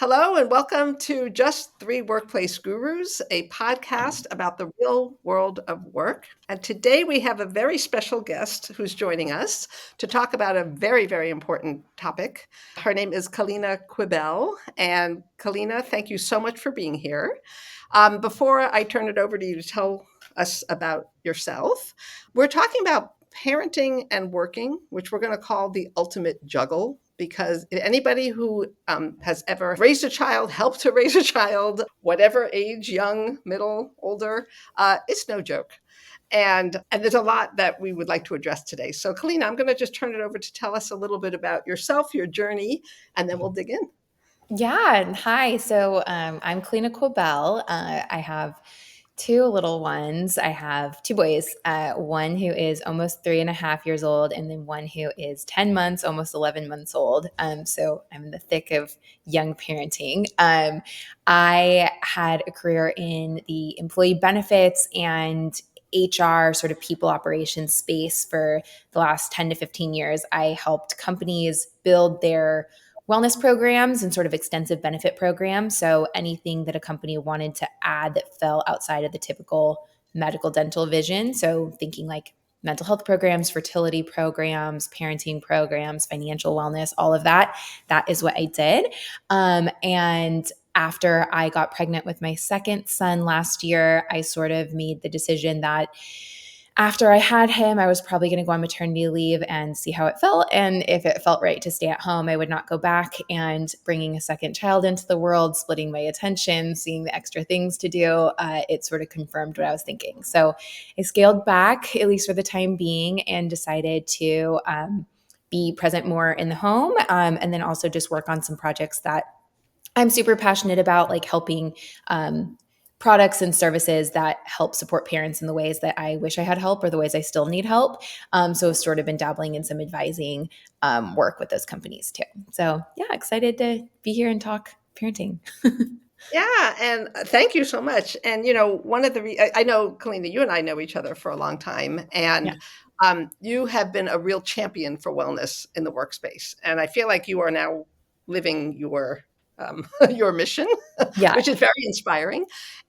Hello and welcome to Just Three Workplace Gurus, a podcast about the real world of work. And today we have a very special guest who's joining us to talk about a very, very important topic. Her name is Kaleana Quibell. And Kaleana, thank you so much for being here. Before I turn it over to you to tell us about yourself, we're talking about parenting and working, which we're going to call the ultimate juggle. Because anybody who has ever raised a child, helped to raise a child, whatever age, young, middle, older, it's no joke. And there's a lot that we would like to address today. So, Kaleana, I'm going to just turn it over to tell us a little bit about yourself, your journey, and then we'll dig in. Yeah. And hi. I'm Kaleana Quibell. I have two little ones. I have two boys, one who is almost 3.5 years old, and then one who is 10 months, almost 11 months old. So I'm in the thick of young parenting. I had a career in the employee benefits and HR sort of people operations space for the last 10 to 15 years. I helped companies build their wellness programs and sort of extensive benefit programs. So anything that a company wanted to add that fell outside of the typical medical, dental, vision. So thinking like mental health programs, fertility programs, parenting programs, financial wellness, all of that. That is what I did. And after I got pregnant with my second son last year, I sort of made the decision that after I had him, I was probably going to go on maternity leave and see how it felt. And if it felt right to stay at home, I would not go back. And bringing a second child into the world, splitting my attention, seeing the extra things to do, it sort of confirmed what I was thinking. So I scaled back, at least for the time being, and decided to be present more in the home, and then also just work on some projects that I'm super passionate about, like helping products and services that help support parents in the ways that I wish I had help or the ways I still need help. So I've sort of been dabbling in some advising work with those companies too. So yeah, excited to be here and talk parenting. Yeah, and thank you so much. And one of the I know, Kaleana, you and I know each other for a long time, Yeah. and you have been a real champion for wellness in the workspace. And I feel like you are now living your your mission, Yeah. which is very inspiring. Mhm.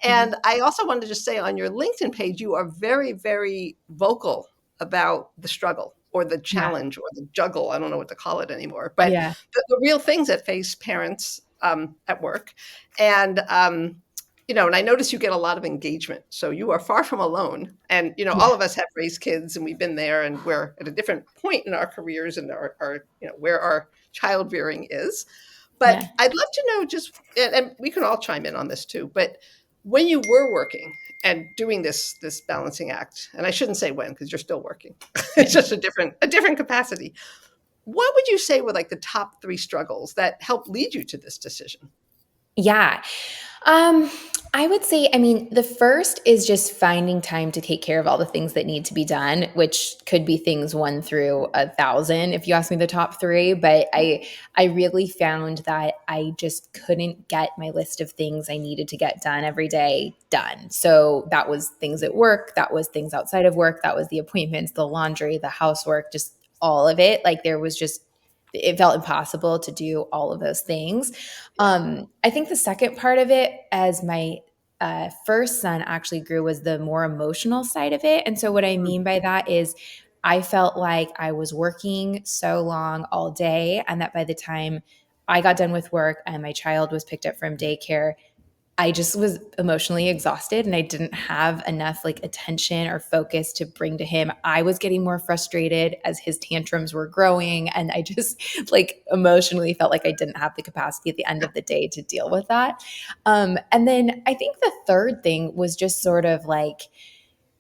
And I also wanted to just say on your LinkedIn page, you are very, very vocal about the struggle or the Yeah. challenge or the juggle. I don't know what to call it anymore, but Yeah. the real things that face parents at work. And, and I notice you get a lot of engagement. So you are far from alone. And, Yeah. all of us have raised kids and we've been there and we're at a different point in our careers and our where our child rearing is. But Yeah. I'd love to know and we can all chime in on this too, but when you were working and doing this balancing act, and I shouldn't say when, because you're still working, it's just a different capacity. What would you say were like the top three struggles that helped lead you to this decision? Yeah. Um, I would say, I mean, the first is just finding time to take care of all the things that need to be done, which could be things 1 through 1,000, if you ask me the top three. But I really found that I just couldn't get my list of things I needed to get done every day done. So that was things at work, that was things outside of work, that was the appointments, the laundry, the housework, just all of it. Like there was just, it felt impossible to do all of those things. Yeah. I think the second part of it, as my first son actually grew, was the more emotional side of it. And so, what I Mm. mean by that is, I felt like I was working so long all day, and that by the time I got done with work and my child was picked up from daycare, I just was emotionally exhausted and I didn't have enough like attention or focus to bring to him. I was getting more frustrated as his tantrums were growing. And I just like emotionally felt like I didn't have the capacity at the end of the day to deal with that. And then I think the third thing was just sort of like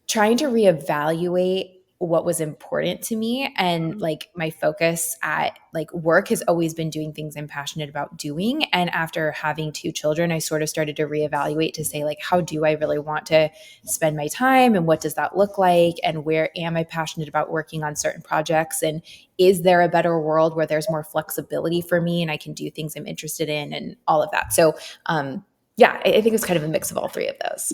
trying to reevaluate what was important to me, and like my focus at like work has always been doing things I'm passionate about doing. And after having two children, I sort of started to reevaluate to say like, how do I really want to spend my time, and what does that look like, and where am I passionate about working on certain projects, and is there a better world where there's more flexibility for me and I can do things I'm interested in, and all of that. So yeah, I think it's kind of a mix of all three of those.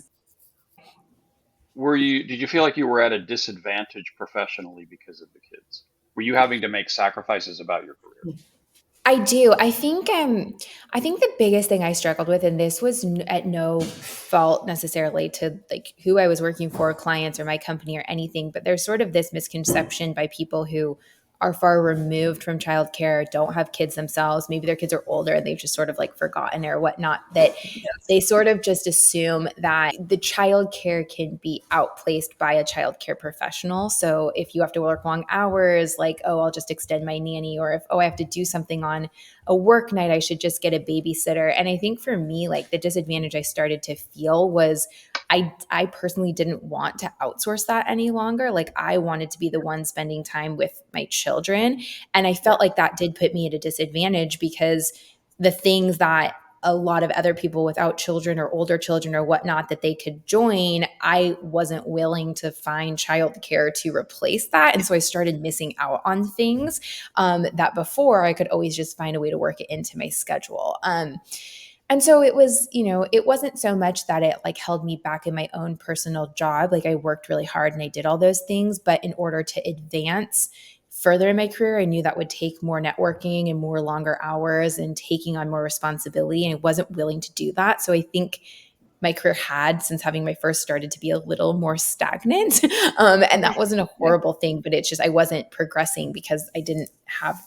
Did you feel like you were at a disadvantage professionally because of the kids? Were you having to make sacrifices about your career? I do. I think the biggest thing I struggled with, and this was at no fault necessarily to like who I was working for, clients or my company or anything, but there's sort of this misconception by people who are far removed from childcare, don't have kids themselves, maybe their kids are older and they've just sort of like forgotten or whatnot, that Yes. they sort of just assume that the childcare can be outplaced by a childcare professional. So if you have to work long hours, like, oh, I'll just extend my nanny, or if, oh, I have to do something on a work night, I should just get a babysitter. And I think for me, like the disadvantage I started to feel was I personally didn't want to outsource that any longer. Like I wanted to be the one spending time with my children. And I Yeah. felt like that did put me at a disadvantage because the things that a lot of other people without children or older children or whatnot that they could join, I wasn't willing to find childcare to replace that. And so I started missing out on things that before I could always just find a way to work it into my schedule. And so it was, it wasn't so much that it like held me back in my own personal job. Like I worked really hard and I did all those things. But in order to advance further in my career, I knew that would take more networking and more longer hours and taking on more responsibility. And I wasn't willing to do that. So I think my career had, since having my first, started to be a little more stagnant. And that wasn't a Yeah. horrible thing, but it's just I wasn't progressing because I didn't have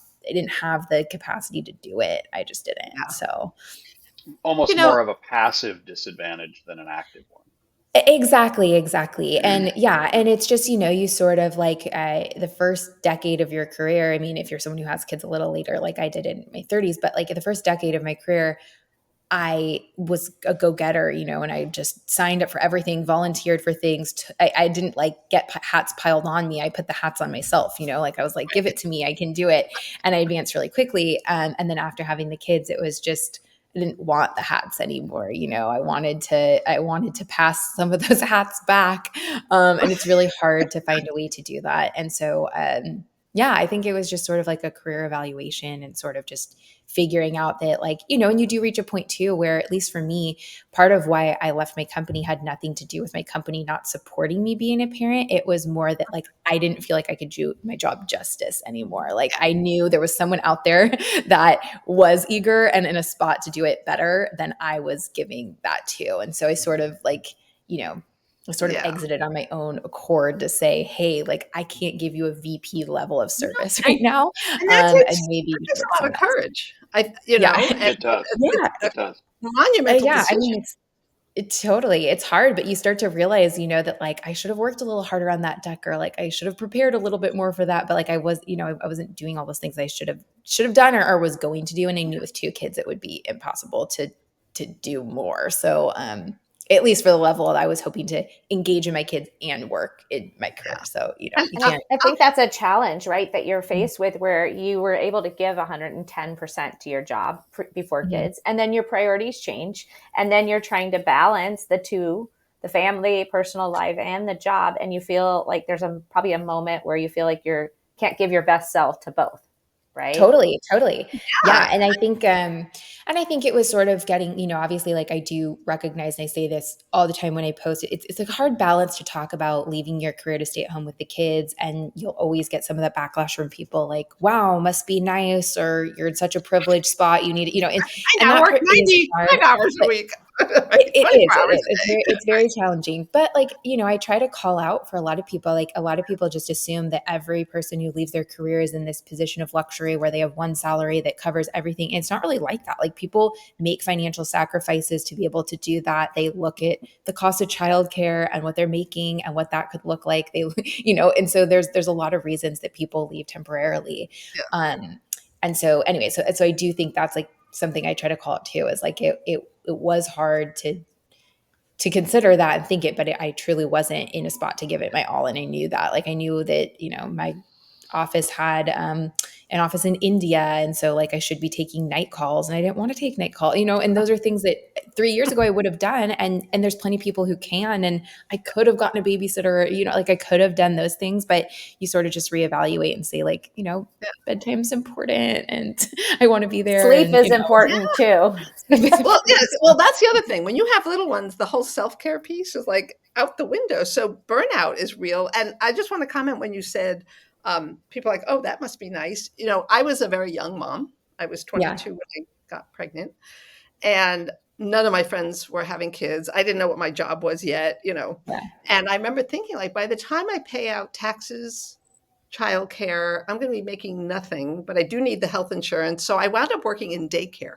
the capacity to do it. I just didn't. Yeah. So You Almost know, more of a passive disadvantage than an active one. exactly, exactly. And yeah, and it's just, you sort of like the first decade of your career. I mean, if you're someone who has kids a little later, like I did in my 30s, but like the first decade of my career, I was a go-getter, and I just signed up for everything, volunteered for things. I didn't like get hats piled on me. I put the hats on myself, like I was like, give it to me, I can do it. And I advanced really quickly. And then after having the kids, it was just, I didn't want the hats anymore. I wanted to pass some of those hats back. And it's really hard to find a way to do that. And so, yeah, I think it was just sort of like a career evaluation and sort of just figuring out that like, and you do reach a point too where, at least for me, part of why I left my company had nothing to do with my company not supporting me being a parent. It was more that like I didn't feel like I could do my job justice anymore. Like I knew there was someone out there that was eager and in a spot to do it better than I was giving that to. And so I sort of like, you know, I sort of yeah. exited on my own accord to say, hey, like I can't give you a VP level of No, service right now. and that And takes maybe that takes work a lot of someone else. courage. Yeah. And It does. Yeah. it's It does. a monumental Yeah. I decision. mean, it's totally, it's hard, but you start to realize, that like I should have worked a little harder on that deck, or like I should have prepared a little bit more for that. But like I was, I wasn't doing all those things I should have done or was going to do. And I knew with two kids, it would be impossible to do more. So, at least for the level that I was hoping to engage in my kids and work in my career. Yeah. So, And you And can't. I think that's a challenge, right? That you're faced with where you were able to give 110% to your job before Mhm. kids, and then your priorities change. And then you're trying to balance the two, the family, personal life, and the job. And you feel like there's probably a moment where you feel like you can't give your best self to both, right? Totally, totally. Yeah, yeah, and I think it was sort of getting, obviously like I do recognize and I say this all the time when I post it. It's a hard balance to talk about leaving your career to stay at home with the kids, and you'll always get some of that backlash from people like, "Wow, must be nice," or "You're in such a privileged spot, you need," I and now that work is 95 hard. hours a But week, it 24 is. It hours is. a day. It's very challenging. But like, I try to call out for a lot of people. Like a lot of people just assume that every person who leaves their career is in this position of luxury where they have one salary that covers everything. And it's not really like that. Like people make financial sacrifices to be able to do that. They look at the cost of childcare and what they're making and what that could look like. They, and so there's a lot of reasons that people leave temporarily. Yeah. And so anyway, so I do think that's like something I try to call out too, is like it was hard to consider that and think it, but I truly wasn't in a spot to give it my all. And I knew that, like, I knew that, my office had an office in India. And so like I should be taking night calls and I didn't want to take night call, and those are things that 3 years ago I would have done. And there's plenty of people who can, and I could have gotten a babysitter, like I could have done those things, but you sort of just reevaluate and say like, bedtime's important and I want to be there. Sleep And, is important too. Well, yes. Well, that's the other thing. When you have little ones, the whole self-care piece is like out the window. So burnout is real. And I just want to comment when you said people are like, oh, that must be nice. I was a very young mom. I was Yeah. 22 when I got pregnant, and none of my friends were having kids. I didn't know what my job was yet, Yeah. And I remember thinking, like, by the time I pay out taxes, childcare, I'm going to be making nothing, but I do need the health insurance. So I wound up working in daycare.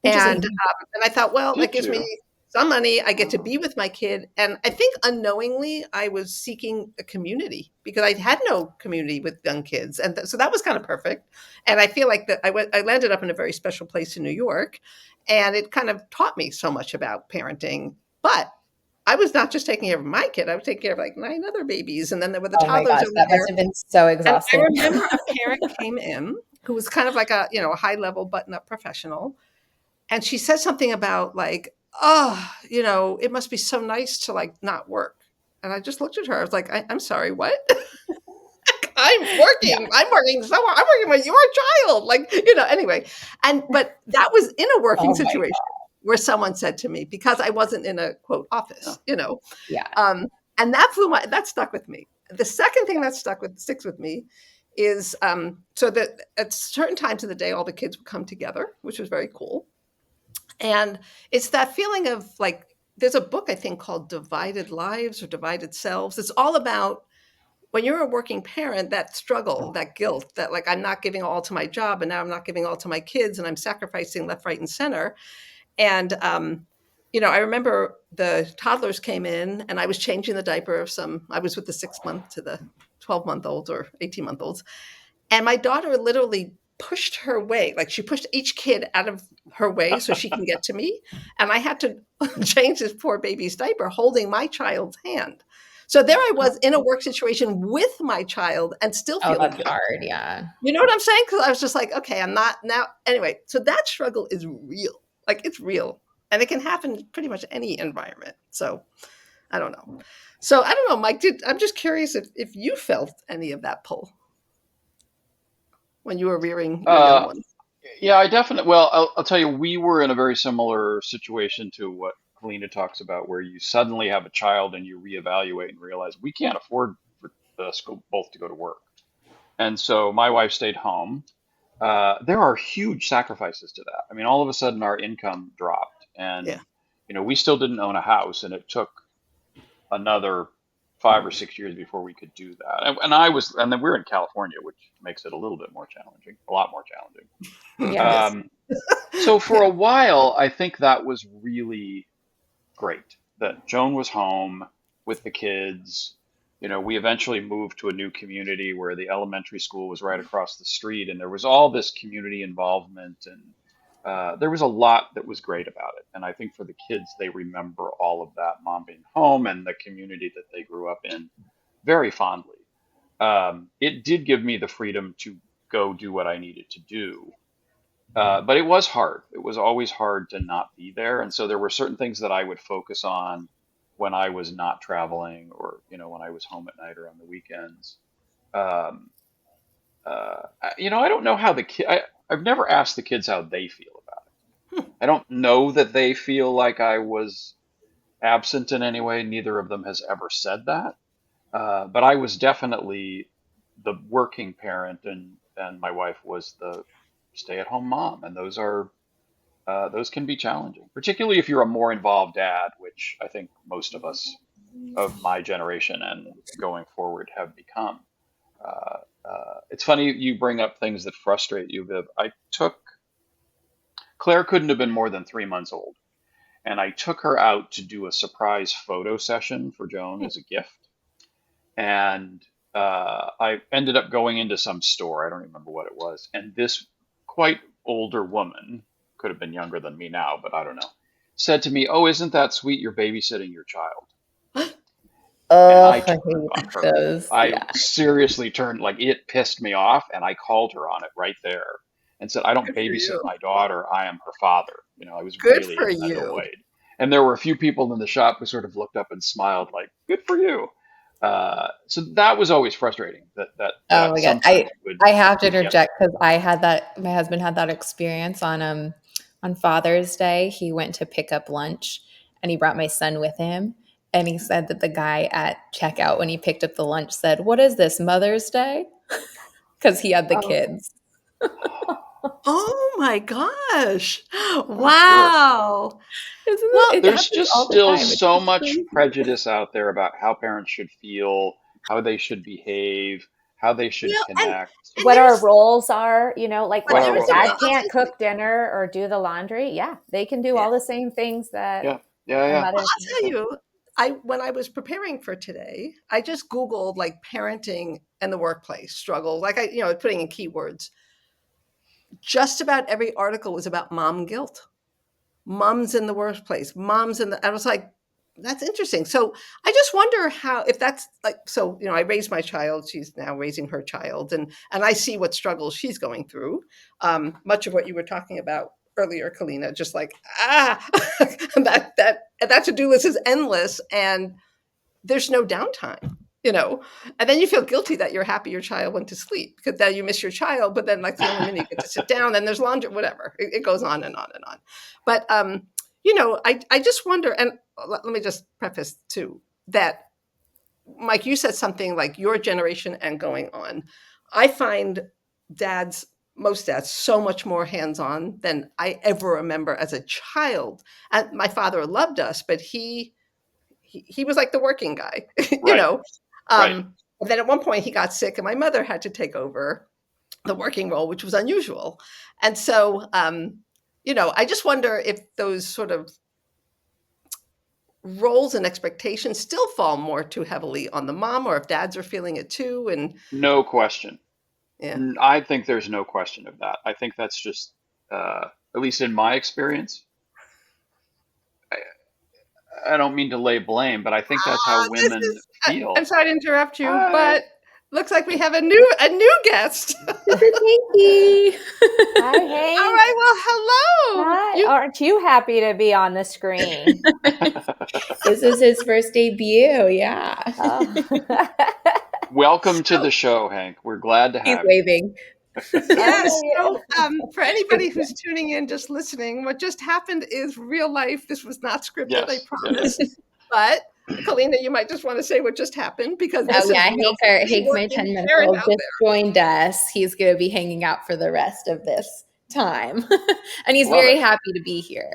And, Interesting. and I thought, well, that Did gives me you? some money. I get to Oh, be with my kid. And I think unknowingly, I was seeking a community because I had no community with young kids. And so that was kind of perfect. And I feel like that I landed up in a very special place in New York. And it kind of taught me so much about parenting. But I was not just taking care of my kid, I was taking care of like 9 other babies. And then there were the Oh my toddlers gosh, over that must there. have been so And I exhausting. remember a parent came in who was kind of like a high level button up professional, and she said something about like, "Oh, it must be so nice to like not work." And I just looked at her. I was like, I'm sorry, what?" I'm Yeah. working. I'm working somewhere. I'm working with your child. Like, anyway. But that was in a working Oh my situation god. where someone said to me, because I wasn't in a quote yeah. office. Yeah. And that stuck with me. The second thing that sticks with me is so that at certain times of the day, all the kids would come together, which was very cool. And it's that feeling of like, there's a book I think called Divided Lives or Divided Selves. It's all about when you're a working parent, that struggle, that guilt, that like I'm not giving all to my job and now I'm not giving all to my kids and I'm sacrificing left, right, and center. And I remember the toddlers came in and I was changing the diaper of I was with the 6 month to the 12-month-olds or 18-month-olds. And my daughter literally pushed her way, like she pushed each kid out of her way so she can get to me. And I had to change this poor baby's diaper holding my child's hand. So there I was in a work situation with my child and still Oh, feeling that's guilty. hard. Yeah. You know what I'm saying? Because I was just like, okay, I'm not now. Anyway, so that struggle is real. Like it's real. And it can happen in pretty much any environment. So I don't know. So I don't know, Mike, I'm just curious if you felt any of that pull when you were rearing your young Uh, ones. yeah, I definitely. Well, I'll tell you, we were in a very similar situation to what Kalina talks about, where you suddenly have a child and you reevaluate and realize we can't afford for us both to go to work. And so my wife stayed home. There are huge sacrifices to that. I mean, all of a sudden our income dropped, Yeah. and we still didn't own a house, and it took another 5 or 6 years before we could do that. And then we're in California, which makes it a little bit more challenging, a lot more challenging. Yes. Yes. So for Yeah. a while, I think that was really great that Joan was home with the kids. We eventually moved to a new community where the elementary school was right across the street, and there was all this community involvement, and there was a lot that was great about it. And I think for the kids, they remember all of that, mom being home and the community that they grew up in very fondly. It did give me the freedom to go do what I needed to do, but it was hard. It was always hard to not be there. And so there were certain things that I would focus on when I was not traveling or, when I was home at night or on the weekends. Um, I don't know how I've never asked the kids how they feel about it. I don't know that they feel like I was absent in any way. Neither of them has ever said that. But I was definitely the working parent, and my wife was the stay-at-home mom, and those can be challenging, particularly if you're a more involved dad, which I think most of us of my generation and going forward have become. It's funny you bring up things that frustrate you, Viv. Claire couldn't have been more than 3 months old, and I took her out to do a surprise photo session for Joan as a gift. And I ended up going into some store. I don't remember what it was. And this quite older woman, could have been younger than me now, but I don't know, said to me, "Oh, isn't that sweet? You're babysitting your child." And Oh, I I turned on hate her. those. I Yeah. seriously turned, like, it pissed me off, and I called her on it right there and said, "I don't Good for babysit you. my daughter. I am her father." I was Good really for you. annoyed. And there were a few people in the shop who sort of looked up and smiled, like, "Good for you." So that was always frustrating. Oh That my god. sometimes would I have to would get me. interject because I had that. My husband had that experience on Father's Day. He went to pick up lunch, and he brought my son with him. And he said that the guy at checkout when he picked up the lunch said, "What is this, Mother's Day?" Because he had the Oh, kids. Oh my gosh. For sure. Wow. Isn't Well, it There's happens just all the still time. It's so just much crazy. prejudice out there about how parents should feel, how they should behave, how they should well, connect. and What our there's roles are, like but What what our there the is roles a dad are. real I'll can't say something. cook dinner or do the laundry. Yeah, they can do Yeah. all the same things that Yeah, yeah, a yeah. Well, mother can I'll do. tell you, I when I was preparing for today, I just Googled like parenting and the workplace struggle. Like putting in keywords. Just about every article was about mom guilt. Moms in the workplace, moms in the I was like, that's interesting. So I just wonder how if that's like I raised my child, she's now raising her child, and I see what struggles she's going through. Much of what you were talking about earlier, Kalina, just like that to-do list is endless and there's no downtime, and then you feel guilty that you're happy your child went to sleep because then you miss your child, but then like the only minute you get to sit down, then there's laundry, whatever. It goes on and on and on. But I just wonder, and let me just preface too that Mike, you said something like your generation and going on. I find dads, most dads, so much more hands-on than I ever remember as a child. And my father loved us, but he was like the working guy, you Right, know. right. And then at one point he got sick, and my mother had to take over the working role, which was unusual. And so, I just wonder if those sort of roles and expectations still fall more too heavily on the mom, or if dads are feeling it too. And No question. yeah, I think there's no question of that. I think that's just, at least in my experience, I, I don't mean to lay blame, but I think that's how this women is. I'm feel. sorry to interrupt you, I, but looks like we have a new guest. All Thank Hi, Hank. right, well, hello. Hi. Aren't you happy to be on the screen? This is his first debut. Yeah. Oh. Welcome to So, the show, Hank. We're glad to He's have you. waving. yes. Oh, So, for anybody who's tuning in, just listening, what just happened is real life. This was not scripted, I Yes, yes. promise. But Kalina, you might just want to say what just happened because Oh this is yeah, real, real Hank, my working 10 month parent old out just there. joined us. He's gonna be hanging out for the rest of this time. And he's Love very it. happy to be here.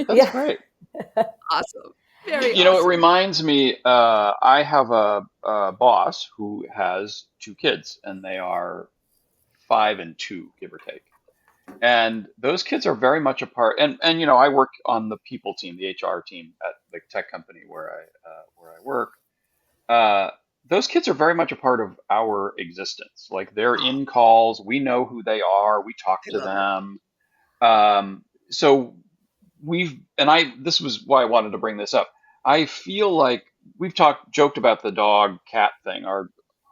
That's yeah. great. Awesome, very You know, it awesome. reminds me, I have a boss who has two kids, and they are 5 and 2, give or take. And those kids are very much a part. And I work on the people team, the HR team at the tech company where I work. Uh, those kids are very much a part of our existence. Like they're Oh, in calls, we know who they are, we talk I to love it. them. So this was why I wanted to bring this up. I feel like we've joked about the dog cat thing.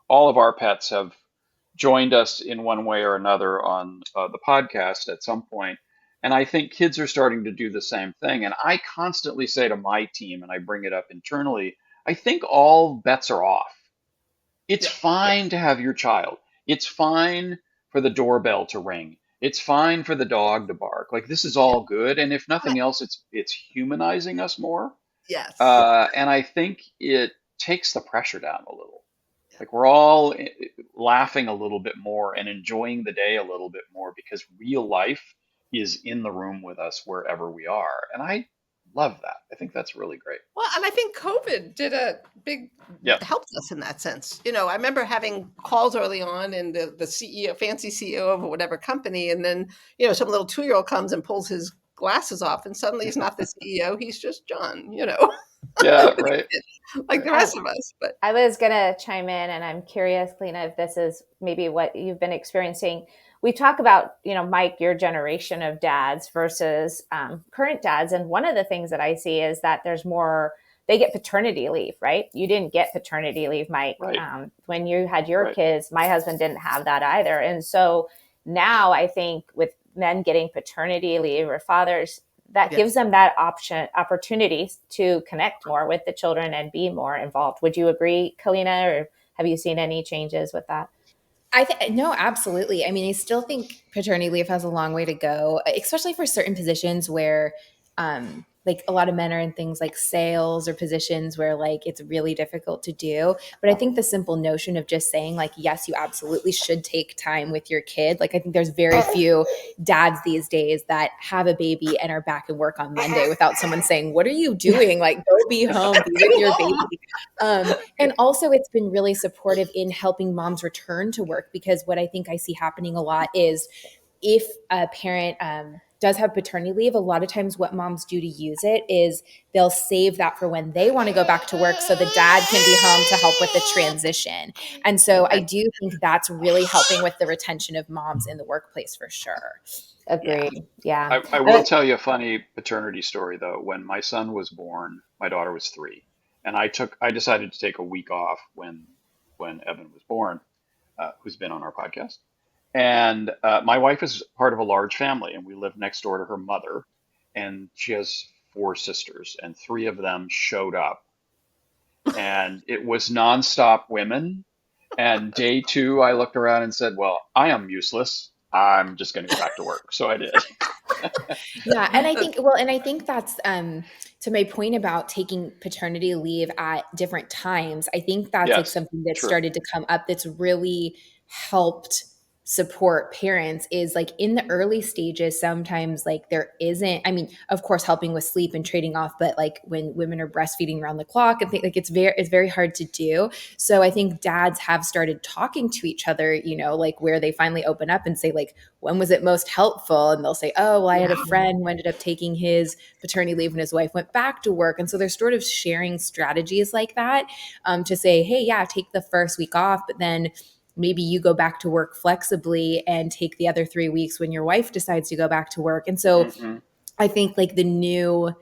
All of our pets have joined us in one way or another on the podcast at some point. And I think kids are starting to do the same thing. And I constantly say to my team, and I bring it up internally, I think all bets are off. It's Yeah, fine to have your child. It's fine for the doorbell to ring. It's fine for the dog to bark. Like this is yeah. all good, and if nothing Right. else, it's humanizing us more. Yes. And I think it takes the pressure down a little. Like we're all laughing a little bit more and enjoying the day a little bit more because real life is in the room with us wherever we are, and I love that. I think that's really great. Well, and I think COVID did a big Yeah. helped us in that sense. I remember having calls early on and the CEO, fancy CEO of whatever company, and then, some little 2-year-old comes and pulls his glasses off and suddenly he's not the CEO, he's just John, Yeah. with a Right. kid, like the Right. I, rest of us. But I was going to chime in, and I'm curious, Lena, if this is maybe what you've been experiencing. We talk about, Mike, your generation of dads versus current dads. And one of the things that I see is that there's more, they get paternity leave, right? You didn't get paternity leave, Mike. Right. When you had your Right. kids, my husband didn't have that either. And so now I think with men getting paternity leave or fathers, that gives yes. them that opportunity to connect more with the children and be more involved. Would you agree, Kalina, or have you seen any changes with that? No, absolutely. I mean, I still think paternity leave has a long way to go, especially for certain positions where like a lot of men are in things like sales or positions where like it's really difficult to do. But I think the simple notion of just saying like, yes, you absolutely should take time with your kid. Like I think there's very few dads these days that have a baby and are back at work on Monday without someone saying, what are you doing? Like go be home, be with your baby. And also it's been really supportive in helping moms return to work, because what I think I see happening a lot is if a parent does have paternity leave, a lot of times what moms do to use it is they'll save that for when they want to go back to work so the dad can be home to help with the transition. And so I do think that's really helping with the retention of moms in the workplace for sure. Agreed. Yeah. I will tell you a funny paternity story though. When my son was born, my daughter was 3, and I decided to take a week off when Evan was born, who's been on our podcast. And my wife is part of a large family, and we live next door to her mother, and she has 4 sisters, and 3 of them showed up, and it was nonstop women. And day 2, I looked around and said, "Well, I am useless. I'm just going to go back to work." So I did. Yeah. And I think that's to my point about taking paternity leave at different times. I think that's like Yes, something that true. started to come up that's really helped support parents is like in the early stages, sometimes like there isn't, I mean, of course, helping with sleep and trading off, but like when women are breastfeeding around the clock and things like it's very hard to do. So I think dads have started talking to each other, like where they finally open up and say like, when was it most helpful? And they'll say, oh, well, I had a friend who ended up taking his paternity leave when his wife went back to work. And so they're sort of sharing strategies like that, to say, hey, yeah, take the first week off, but then maybe you go back to work flexibly and take the other 3 weeks when your wife decides to go back to work. And so Hmm. I think like the new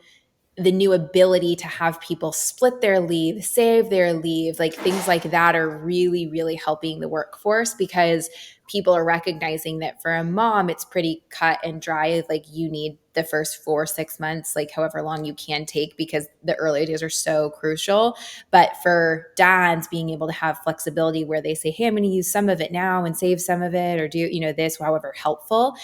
ability to have people split their leave, save their leave, like things like that are really, really helping the workforce, because people are recognizing that for a mom, it's pretty cut and dry. Like you need the first 4 6 months, like however long you can take, because the early days are so crucial. But for dads, being able to have flexibility where they say, hey, I'm going to use some of it now and save some of it, or do, this, however helpful,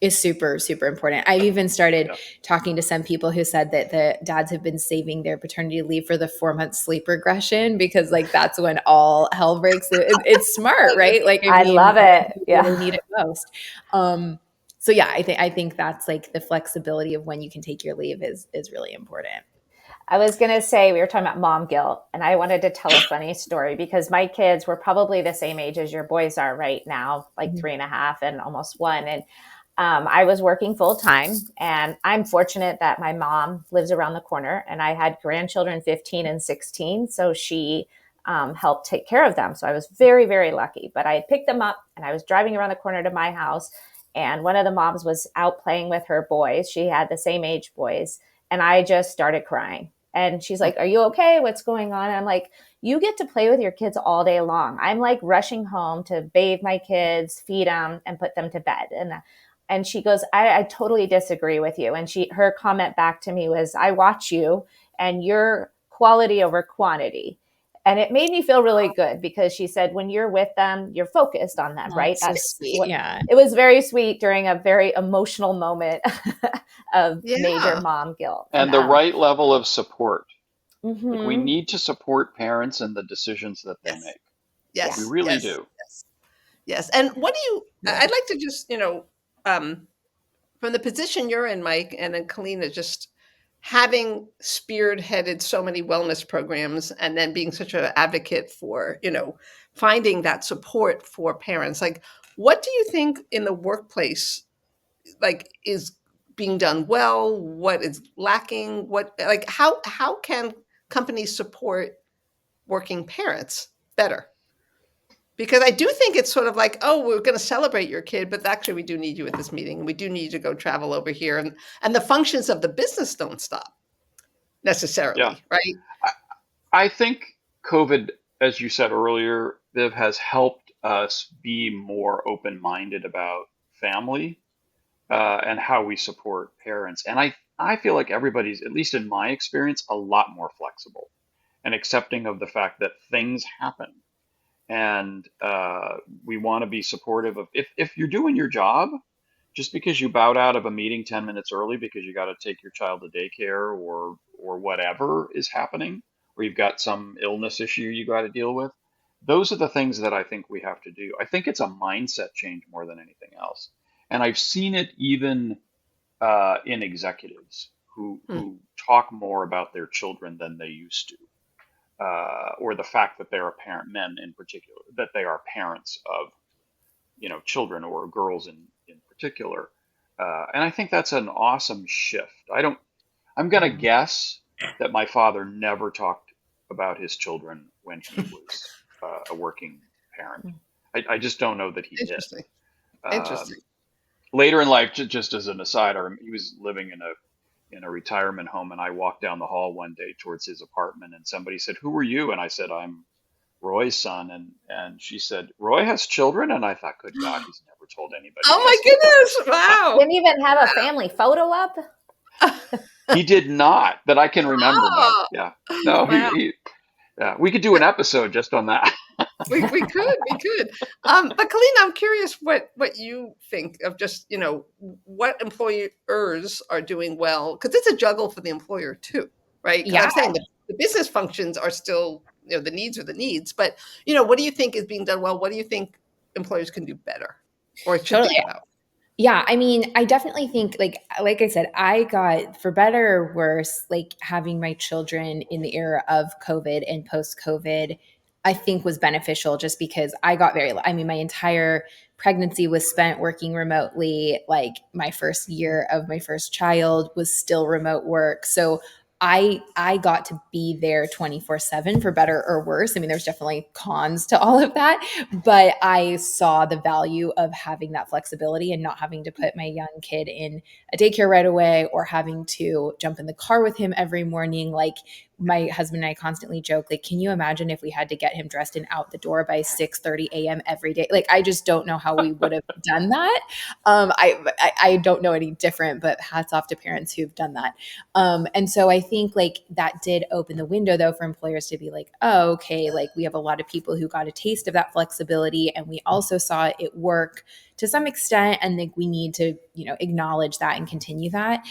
is super, super important. I've even started Yeah. talking to some people who said that the dads have been saving their paternity leave for the 4-month sleep regression, because like that's when all hell breaks loose. It's smart, right? Like, I I mean, love it. you Yeah. really need it most. So yeah, I think that's like the flexibility of when you can take your leave is really important. I was going to say, we were talking about mom guilt, and I wanted to tell a funny story because my kids were probably the same age as your boys are right now, like Mhm. 3.5 and almost 1. And I was working full time, and I'm fortunate that my mom lives around the corner, and I had grandchildren 15 and 16. So she helped take care of them. So I was very, very lucky. But I had picked them up, and I was driving around the corner to my house, and one of the moms was out playing with her boys. She had the same age boys, and I just started crying. And she's like, "Are you okay? What's going on?" And I'm like, "You get to play with your kids all day long. I'm like rushing home to bathe my kids, feed them, and put them to bed." And she goes, I totally disagree with you. And her comment back to me was, "I watch you and you're quality over quantity." And it made me feel really good because she said, when you're with them, you're focused on them, Oh, right? it's so That's sweet. what Yeah. it was, very sweet during a very emotional moment of major Yeah. mom guilt. And And the right level of support. Like we mhm, need to support parents in the decisions that they Yes. make. yeah. We Yes. really Yes. do. Yes. Yes. And what do you, Yeah. I'd like to just, um, from the position you're in, Mike, and then Kalina, just having spearheaded so many wellness programs and then being such an advocate for, finding that support for parents, like, what do you think in the workplace, like, is being done well? What is lacking? How can companies support working parents better? Because I do think it's sort of like, oh, we're going to celebrate your kid, but actually we do need you at this meeting, and we do need you to go travel over here, and the functions of the business don't stop Yeah. necessarily, right? I, I think COVID, as you said earlier, Viv, has helped us be more open-minded about family, and how we support parents. And I feel like everybody's, at least in my experience, a lot more flexible and accepting of the fact that things happen. And we want to be supportive of, if you're doing your job, just because you bowed out of a meeting 10 minutes early because you got to take your child to daycare or whatever is happening, or you've got some illness issue you got to deal with. Those are the things that I think we have to do. I think it's a mindset change more than anything else. And I've seen it even in executives Hmm. who talk more about their children than they used to, or the fact that they're a parent, men in particular, that they are parents of children or girls in particular. And I think that's an awesome shift. I'm going to guess that my father never talked about his children when he was a working parent. I just don't know that he did. Interesting. Um, Interesting. Later in life, just as an aside, he was living in a retirement home, and I walked down the hall one day towards his apartment, and somebody said, "Who are you?" And I said, "I'm Roy's son." And she said, "Roy has children?" And I thought, good God, he's never told anybody Oh my this. goodness. Wow. Didn't even have a family photo up. He did not, that I can remember. No, Oh, yeah, no, wow. yeah, we could do an episode just on that. We could. But Kalina, I'm curious what you think of just, what employers are doing well, because it's a juggle for the employer too, right? Because Yeah, I'm saying the business functions are still, the needs are the needs, but, what do you think is being done well? What do you think employers can do better or should totally. think about? Yeah, I mean, I definitely think like I said, I got, for better or worse, like having my children in the era of COVID and post COVID, I think was beneficial just because I mean, my entire pregnancy was spent working remotely. Like my first year of my first child was still remote work. So I got to be there 24/7 for better or worse. I mean, there's definitely cons to all of that, but I saw the value of having that flexibility and not having to put my young kid in a daycare right away or having to jump in the car with him every morning. Like my husband and I constantly joke, like, can you imagine if we had to get him dressed and out the door by 6:30 a.m. every day? Like, I just don't know how we would have done that. I don't know any different, but hats off to parents who've done that. And so I think like that did open the window though for employers to be like, oh, okay, like we have a lot of people who got a taste of that flexibility, and we also saw it work to some extent, and think we need to, acknowledge that and continue that.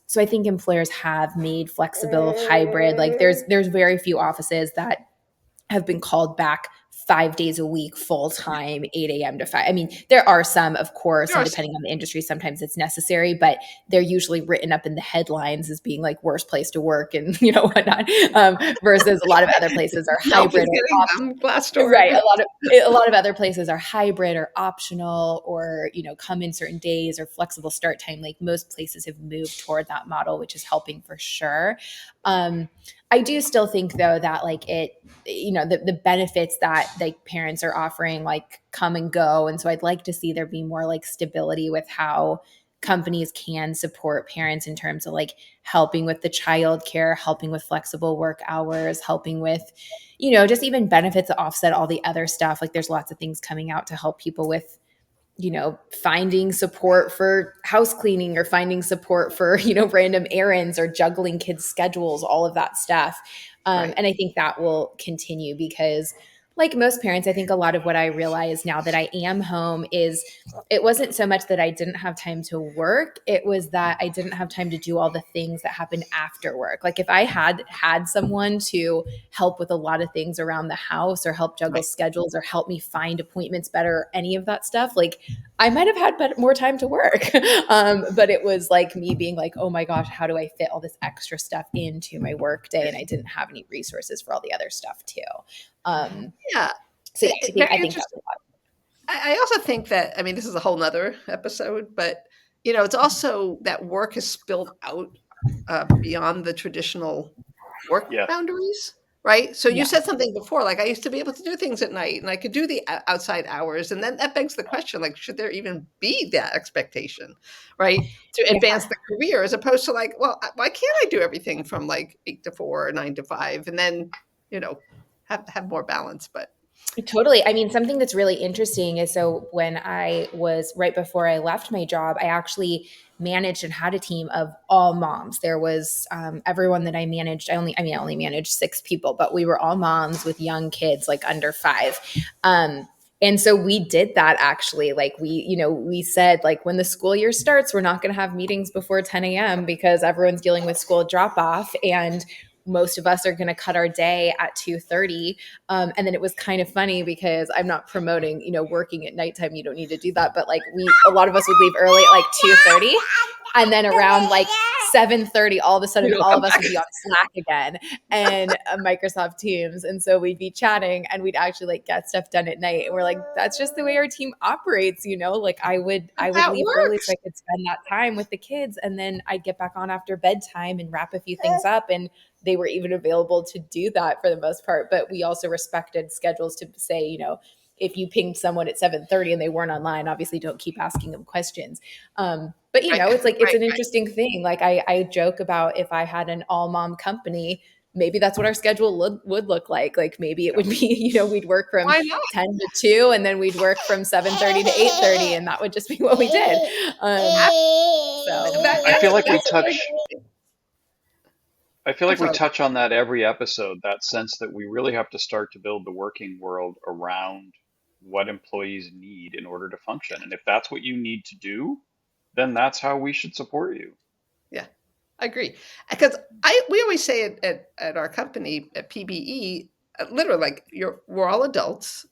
So I think employers have made flexible hybrid. Like there's very few offices that have been called back 5 days a week, full time, 8 a.m. to 5. I mean, there are some, of course, and Sure. depending on the industry, sometimes it's necessary, but they're usually written up in the headlines as being like worst place to work and, whatnot, versus a lot of other places are Yelp is hybrid or getting them, Glassdoor. right. A lot of other places are hybrid or optional or, come in certain days or flexible start time. Like most places have moved toward that model, which is helping for sure. I do still think though that like the benefits that like parents are offering like come and go. And so I'd like to see there be more like stability with how companies can support parents in terms of like helping with the childcare, helping with flexible work hours, helping with, just even benefits that offset all the other stuff. Like there's lots of things coming out to help people with, finding support for house cleaning or finding support for, random errands or juggling kids' schedules, all of that stuff. Right. And I think that will continue because, like most parents, I think a lot of what I realize now that I am home is it wasn't so much that I didn't have time to work. It was that I didn't have time to do all the things that happen after work. Like if I had someone to help with a lot of things around the house or help juggle Right. schedules or help me find appointments better, or any of that stuff, like I might have had more time to work. But it was like me being like, oh my gosh, how do I fit all this extra stuff into my work day? And I didn't have any resources for all the other stuff too. Yeah. So yeah, Very I think that's interesting. a lot. I also think that, I mean, this is a whole nother episode, but it's also that work has spilled out beyond the traditional work Yes. boundaries, right? So you Yeah. said something before, like I used to be able to do things at night and I could do the outside hours. And then that begs the question, like, should there even be that expectation, right? To Yeah. advance the career as opposed to like, well, why can't I do everything from like 8 to 4 or 9 to 5 and then, you know, have more balance, but Totally. I mean, something that's really interesting is so when I was right before I left my job, I actually managed and had a team of all moms. There was everyone that I managed. I only managed 6 people, but we were all moms with young kids, like under 5. And so we did that actually. Like we said, like, when the school year starts, we're not going to have meetings before 10 a.m. because everyone's dealing with school drop off. And most of us are going to cut our day at 2:30. And then it was kind of funny because I'm not promoting, working at nighttime. You don't need to do that. But like a lot of us would leave early at like 2:30. And then around like 7:30, all of a sudden, all of us would be on Slack again and Microsoft Teams. And so we'd be chatting and we'd actually like get stuff done at night. And we're like, that's just the way our team operates, Like I would leave early so I could spend that time with the kids. And then I'd get back on after bedtime and wrap a few things up. And they were even available to do that for the most part. But we also respected schedules to say, if you pinged someone at 7:30 and they weren't online, obviously don't keep asking them questions. But it's like, it's an interesting thing. Like I joke about, if I had an all mom company, maybe that's what our schedule would look like. Like maybe it would be, we'd work from 10 to 2 and then we'd work from 7:30 to 8:30 and that would just be what we did. I feel like we touch on that every episode, that sense that we really have to start to build the working world around what employees need in order to function. And if that's what you need to do, then that's how we should support you. Yeah, I agree. Because we always say at our company at PBE, literally, like we're all adults,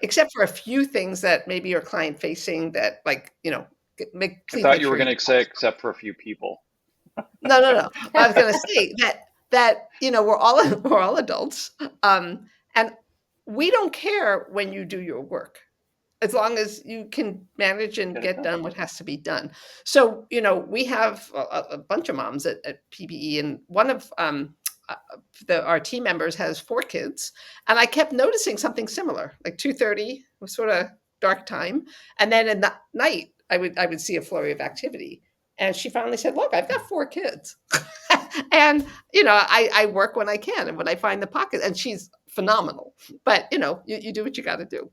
except for a few things that maybe are client facing that, like, I thought you were going to say except for a few people. No. I was going to say that we're all adults, and we don't care when you do your work, as long as you can manage and get done what has to be done. So, we have a bunch of moms at PBE, and one of our team members has 4 kids, and I kept noticing something similar. Like 2:30 was sort of dark time, and then at night I would see a flurry of activity. And she finally said, "Look, I've got 4 kids." And, I work when I can and when I find the pocket. And she's phenomenal. But, you do what you got to do.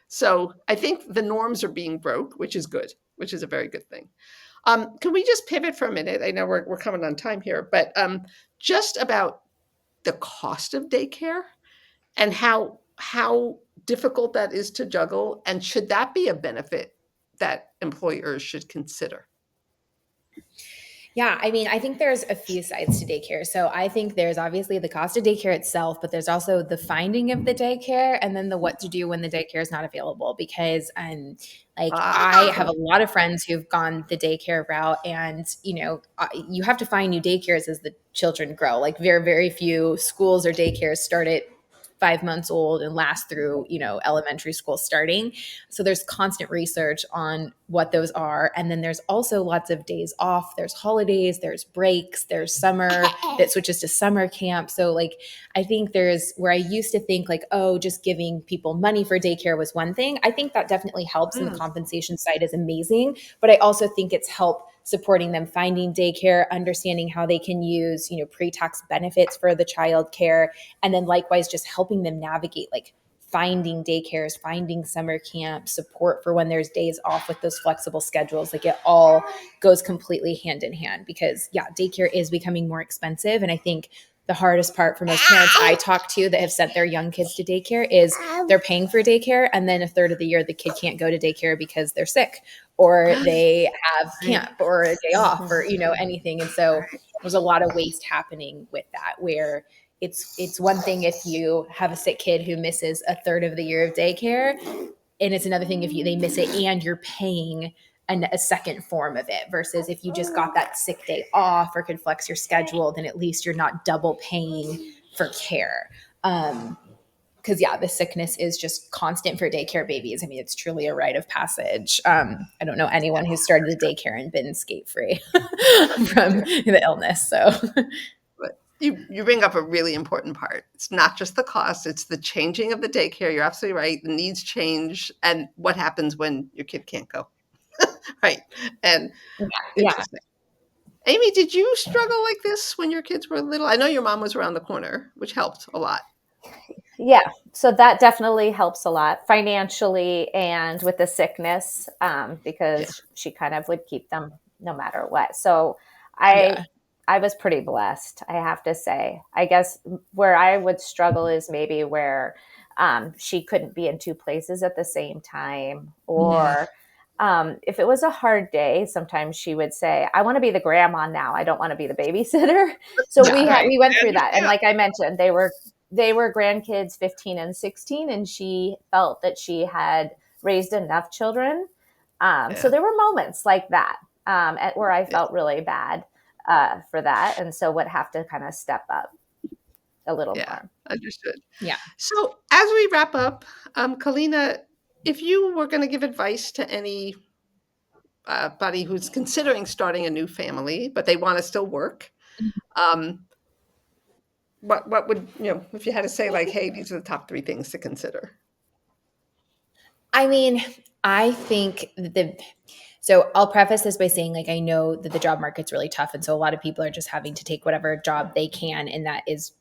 So I think the norms are being broke, which is good, which is a very good thing. Can we just pivot for a minute? I know we're coming on time here, but just about the cost of daycare and how difficult that is to juggle. And should that be a benefit that employers should consider? Yeah, I mean, I think there's a few sides to daycare. So I think there's obviously the cost of daycare itself, but there's also the finding of the daycare and then the what to do when the daycare is not available. Because I have a lot of friends who've gone the daycare route, and you have to find new daycares as the children grow. Like very, very few schools or daycares start at 5 months old and last through, elementary school starting. So there's constant research on what those are. And then there's also lots of days off. There's holidays, there's breaks, there's summer that switches to summer camp. So like, I think there's where I used to think like, oh, just giving people money for daycare was one thing. I think that definitely helps, and the compensation side is amazing. But I also think it's help supporting them finding daycare, understanding how they can use, pre-tax benefits for the child care, and then likewise just helping them navigate like finding daycares, finding summer camp, support for when there's days off with those flexible schedules. Like it all goes completely hand in hand, because daycare is becoming more expensive. And I think the hardest part for most parents I talk to that have sent their young kids to daycare is they're paying for daycare, and then a third of the year the kid can't go to daycare because they're sick or they have camp or a day off or anything. And so there's a lot of waste happening with that, where it's one thing if you have a sick kid who misses a third of the year of daycare, and it's another thing if they miss it and you're paying a second form of it, versus if you just got that sick day off or could flex your schedule, then at least you're not double paying for care. Because the sickness is just constant for daycare babies. I mean, it's truly a rite of passage. I don't know anyone who's started a daycare and been skate-free from the illness. So But you bring up a really important part. It's not just the cost, it's the changing of the daycare. You're absolutely right. The needs change, and what happens when your kid can't go. Right. And interesting. Amy, did you struggle like this when your kids were little? I know your mom was around the corner, which helped a lot. Yeah, so that definitely helps a lot financially and with the sickness, because she kind of would keep them no matter what. So I was pretty blessed, I have to say. I guess where I would struggle is maybe where She couldn't be in two places at the same time. Or if it was a hard day, sometimes she would say, I want to be the grandma now. I don't want to be the babysitter. So we went through that. And like I mentioned, they were grandkids 15 and 16, and she felt that she had raised enough children. So there were moments like that where I felt really bad for that, and so would have to kind of step up a little more. Understood. Yeah. So as we wrap up, Kaleana, if you were going to give advice to any buddy who's considering starting a new family, but they want to still work, what would, if you had to say like, hey, these are the top 3 things to consider? I mean, I think so I'll preface this by saying, like, I know that the job market's really tough. And so a lot of people are just having to take whatever job they can. And that is,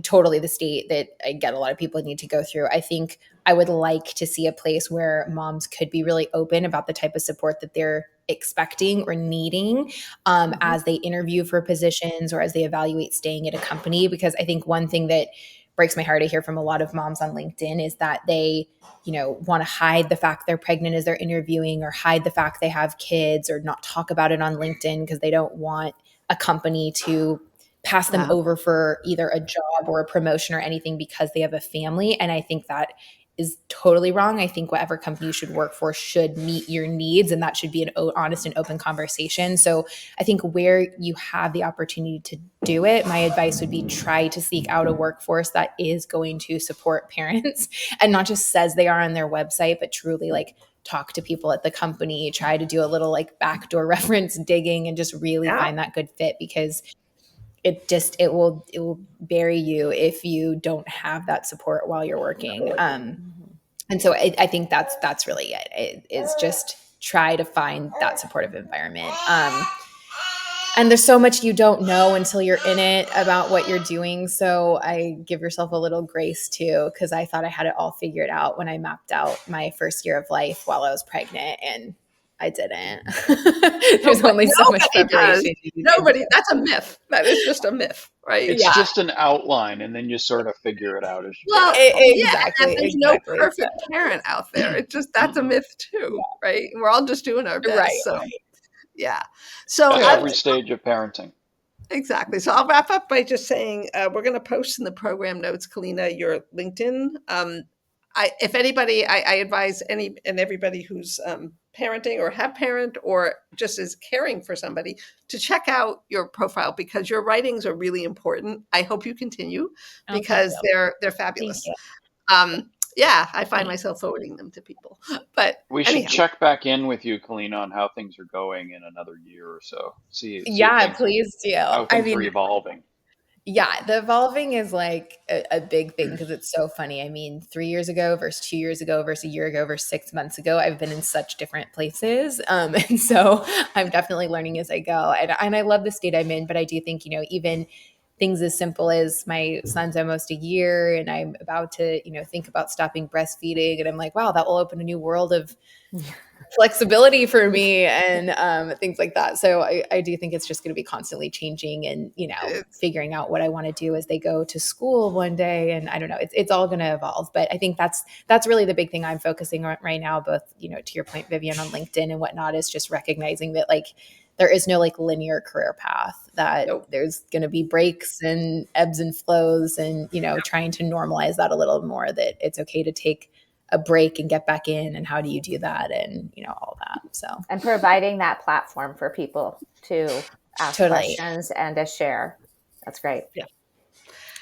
totally the state that I get a lot of people need to go through. I think I would like to see a place where moms could be really open about the type of support that they're expecting or needing as they interview for positions or as they evaluate staying at a company. Because I think one thing that breaks my heart to hear from a lot of moms on LinkedIn is that they want to hide the fact they're pregnant as they're interviewing, or hide the fact they have kids, or not talk about it on LinkedIn because they don't want a company to pass them over for either a job or a promotion or anything because they have a family. And I think that is totally wrong. I think whatever company you should work for should meet your needs, and that should be an honest and open conversation. So I think where you have the opportunity to do it, my advice would be try to seek out a workforce that is going to support parents and not just says they are on their website, but truly like talk to people at the company, try to do a little like backdoor reference digging and just really find that good fit, because it will bury you if you don't have that support while you're working. And so I think that's really it is just try to find that supportive environment. And there's so much you don't know until you're in it about what you're doing. So I give yourself a little grace too, because I thought I had it all figured out when I mapped out my first year of life while I was pregnant, and I didn't. There's only so much preparation. Nobody. That's a myth. That is just a myth, right? It's just an outline, and then you sort of figure it out as you go. Exactly. There's no perfect parent out there. It's just that's a myth too, right? We're all just doing our best. Right. So, So at every stage of parenting. Exactly. So I'll wrap up by just saying we're going to post in the program notes, Kaleana, your LinkedIn. If anybody, I advise everybody who's parenting or have parent or just is caring for somebody to check out your profile, because your writings are really important. I hope you continue because they're fabulous. I find myself forwarding them to people. But we should check back in with you, Kaleana, on how things are going in another year or so. See please do. How things are evolving. Yeah, the evolving is like a big thing, because it's so funny. I mean, 3 years ago versus 2 years ago versus a year ago versus 6 months ago, I've been in such different places. And so I'm definitely learning as I go. And I love the state I'm in, but I do think, even things as simple as my son's almost a year and I'm about to, think about stopping breastfeeding. And I'm like, wow, that will open a new world of flexibility for me and things like that. So I do think it's just going to be constantly changing and, figuring out what I want to do as they go to school one day. And I don't know, it's all going to evolve. But I think that's really the big thing I'm focusing on right now, both, to your point, Vivian, on LinkedIn and whatnot, is just recognizing that like there is no like linear career path, that there's going to be breaks and ebbs and flows and, trying to normalize that a little more, that it's okay to take a break and get back in, and how do you do that, and all that. So, and providing that platform for people to ask questions and to share. That's great.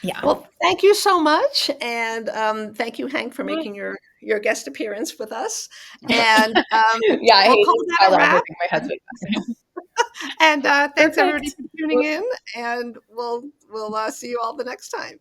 Yeah. Well, thank you so much, and thank you, Hank, for making your guest appearance with us. And we'll call that a wrap. My husband. And thanks everybody for tuning in, and we'll see you all the next time.